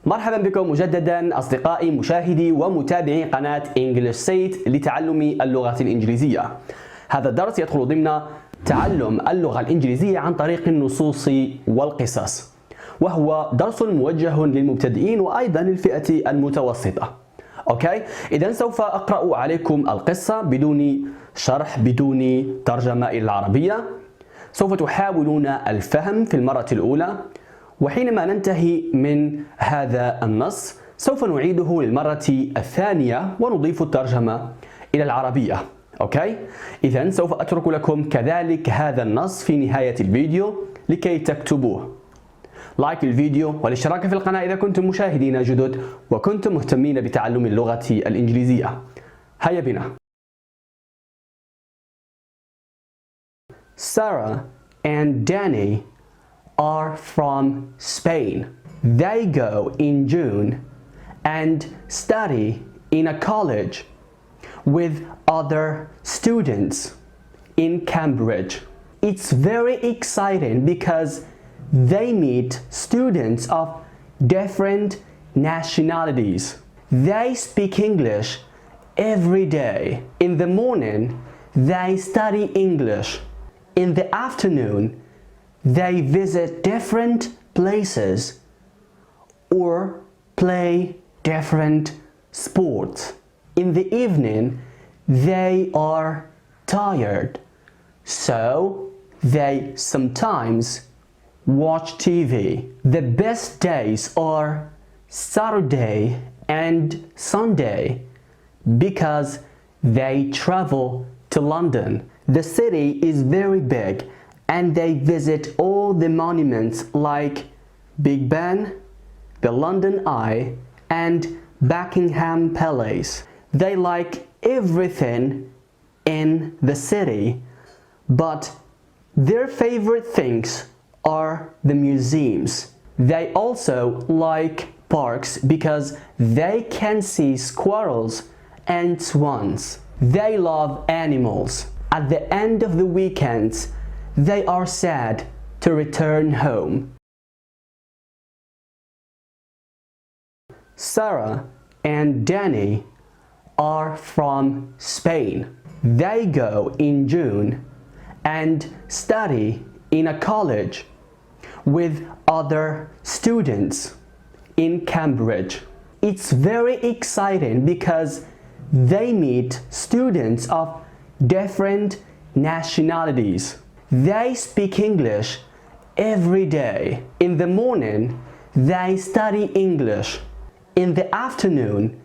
مرحبا بكم مجددا أصدقائي مشاهدي ومتابعي قناة إنجليزية لتعلم اللغة الإنجليزية. هذا الدرس يدخل ضمن تعلم اللغة الإنجليزية عن طريق النصوص والقصص، وهو درس موجه للمبتدئين وأيضا للفئة المتوسطة. أوكي، إذا سوف أقرأ عليكم القصة بدون شرح، بدون ترجمة إلى العربية. سوف تحاولون الفهم في المرة الأولى، وحينما ننتهي من هذا النص سوف نعيده للمرة الثانية ونضيف الترجمة إلى العربية. أوكي؟ إذن سوف أترك لكم كذلك هذا النص في نهاية الفيديو لكي تكتبوه. لايك الفيديو والاشتراك في القناة إذا كنتم مشاهدين جدد وكنتم مهتمين بتعلم اللغة الإنجليزية. هيا بنا. Sarah and Danny are from Spain. They go in June and study in a college with other students in Cambridge. It's very exciting because they meet students of different nationalities. They speak English every day. In the morning, they study English. In the afternoon, they visit different places or play different sports. In the evening, they are tired, so they sometimes watch TV. The best days are Saturday and Sunday because they travel to London. The city is very big and they visit all the monuments like Big Ben, the London Eye, and Buckingham Palace. They like everything in the city, but their favorite things are the museums. They also like parks because they can see squirrels and swans. They love animals. At the end of the weekends, they are sad to return home. Sarah and Danny are from Spain. They go in June and study in a college with other students in Cambridge. It's very exciting because they meet students of different nationalities. They speak English every day. In the morning, they study English. In the afternoon,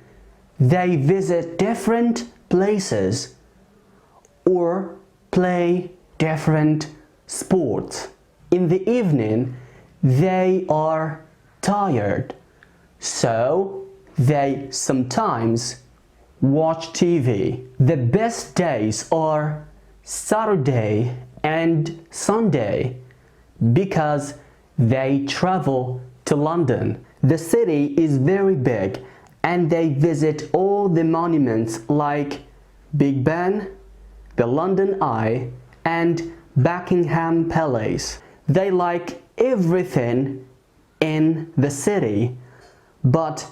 they visit different places or play different sports. In the evening, they are tired, so they sometimes watch TV. The best days are Saturday and Sunday because they travel to London. The city is very big and they visit all the monuments like Big Ben, the London Eye, and Buckingham Palace. They like everything in the city, but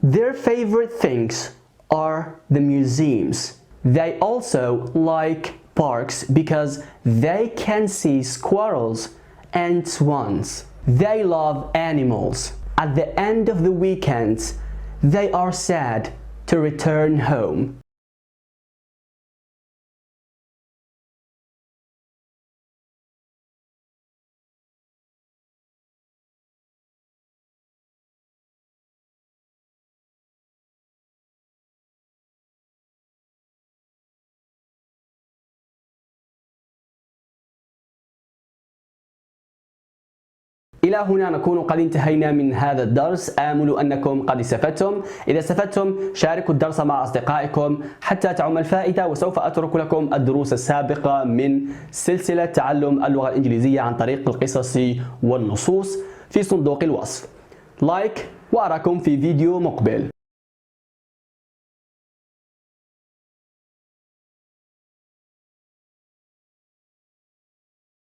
their favorite things are the museums. They also like parks because they can see squirrels and swans. They love animals. At the end of the weekends, they are sad to return home. إلى هنا نكون قد انتهينا من هذا الدرس. آمل أنكم قد استفدتم. إذا استفدتم شاركوا الدرس مع أصدقائكم حتى تعم الفائدة، وسوف أترك لكم الدروس السابقة من سلسلة تعلم اللغة الإنجليزية عن طريق القصص والنصوص في صندوق الوصف. لايك وأراكم في فيديو مقبل.